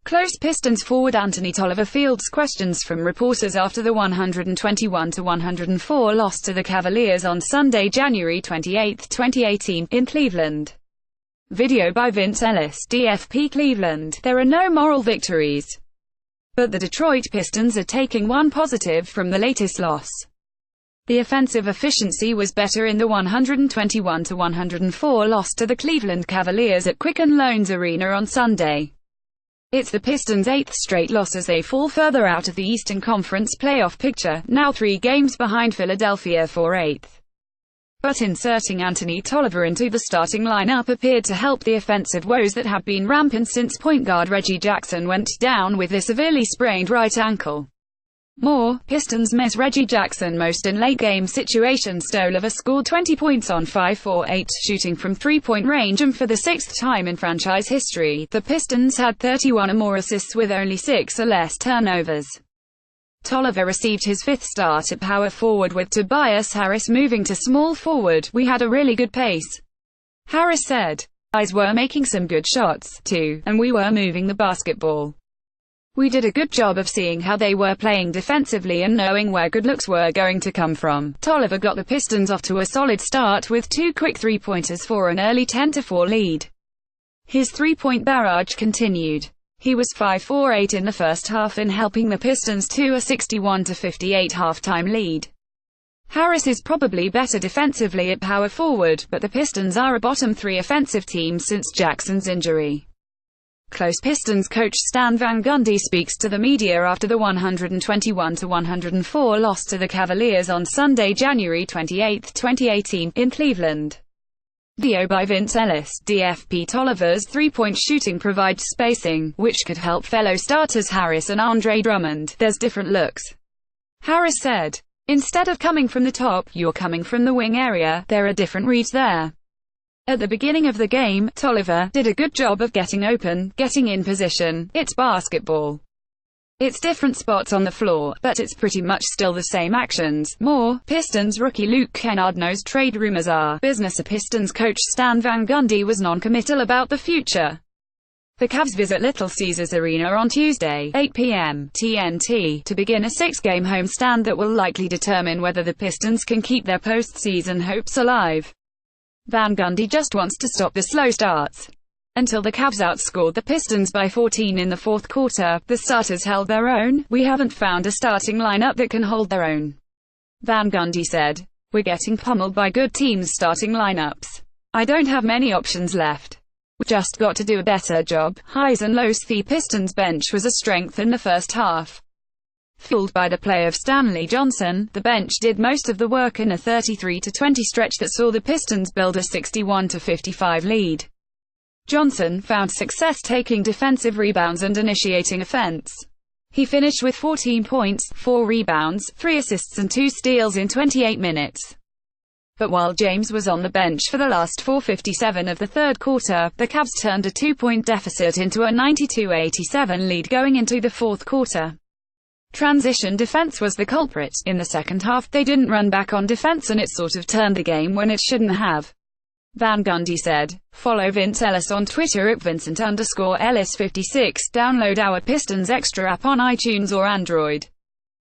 Close Pistons forward Anthony Tolliver fields questions from reporters after the 121-104 loss to the Cavaliers on Sunday, January 28, 2018, in Cleveland. Video by Vince Ellis, DFP Cleveland. There are no moral victories, but the Detroit Pistons are taking one positive from the latest loss. The offensive efficiency was better in the 121-104 loss to the Cleveland Cavaliers at Quicken Loans Arena on Sunday. It's the Pistons' 8th straight loss as they fall further out of the Eastern Conference playoff picture, now 3 games behind Philadelphia for 8th. But inserting Anthony Tolliver into the starting lineup appeared to help the offensive woes that have been rampant since point guard Reggie Jackson went down with a severely sprained right ankle. More, Pistons miss Reggie Jackson most in late-game situations. Tolliver scored 20 points on 5-for-8 shooting from three-point range, and for the 6th time in franchise history, the Pistons had 31 or more assists with only 6 or less turnovers. Tolliver received his 5th start at power forward with Tobias Harris moving to small forward. "We had a really good pace," Harris said. "Guys were making some good shots, too, and we were moving the basketball. We did a good job of seeing how they were playing defensively and knowing where good looks were going to come from." Tolliver got the Pistons off to a solid start with 2 quick three-pointers for an early 10-4 lead. His three-point barrage continued. He was 5-for-8 in the first half in helping the Pistons to a 61-58 halftime lead. Harris is probably better defensively at power forward, but the Pistons are a bottom 3 offensive team since Jackson's injury. Close Pistons coach Stan Van Gundy speaks to the media after the 121-104 loss to the Cavaliers on Sunday, January 28, 2018, in Cleveland. Video by Vince Ellis, DFP. Tolliver's three-point shooting provides spacing, which could help fellow starters Harris and Andre Drummond. "There's different looks," Harris said. "Instead of coming from the top, you're coming from the wing area. There are different reads there. At the beginning of the game, Tolliver did a good job of getting open, getting in position. It's basketball. It's different spots on the floor, but it's pretty much still the same actions." More, Pistons rookie Luke Kennard knows trade rumors are business. Pistons coach Stan Van Gundy was non-committal about the future. The Cavs visit Little Caesars Arena on Tuesday, 8 p.m. TNT, to begin a 6-game homestand that will likely determine whether the Pistons can keep their postseason hopes alive. Van Gundy just wants to stop the slow starts. Until the Cavs outscored the Pistons by 14 in the fourth quarter, the starters held their own. "We haven't found a starting lineup that can hold their own," Van Gundy said. "We're getting pummeled by good teams' starting lineups. I don't have many options left. We just got to do a better job." Highs and lows. The Pistons bench was a strength in the first half. Fueled by the play of Stanley Johnson, the bench did most of the work in a 33-20 stretch that saw the Pistons build a 61-55 lead. Johnson found success taking defensive rebounds and initiating offense. He finished with 14 points, 4 rebounds, 3 assists and 2 steals in 28 minutes. But while James was on the bench for the last 4:57 of the third quarter, the Cavs turned a 2-point deficit into a 92-87 lead going into the fourth quarter. Transition defense was the culprit. In the second half, they didn't run back on defense and it sort of turned the game when it shouldn't have, Van Gundy said. Follow Vince Ellis on Twitter at Vincent_Ellis56. Download our Pistons Extra app on iTunes or Android.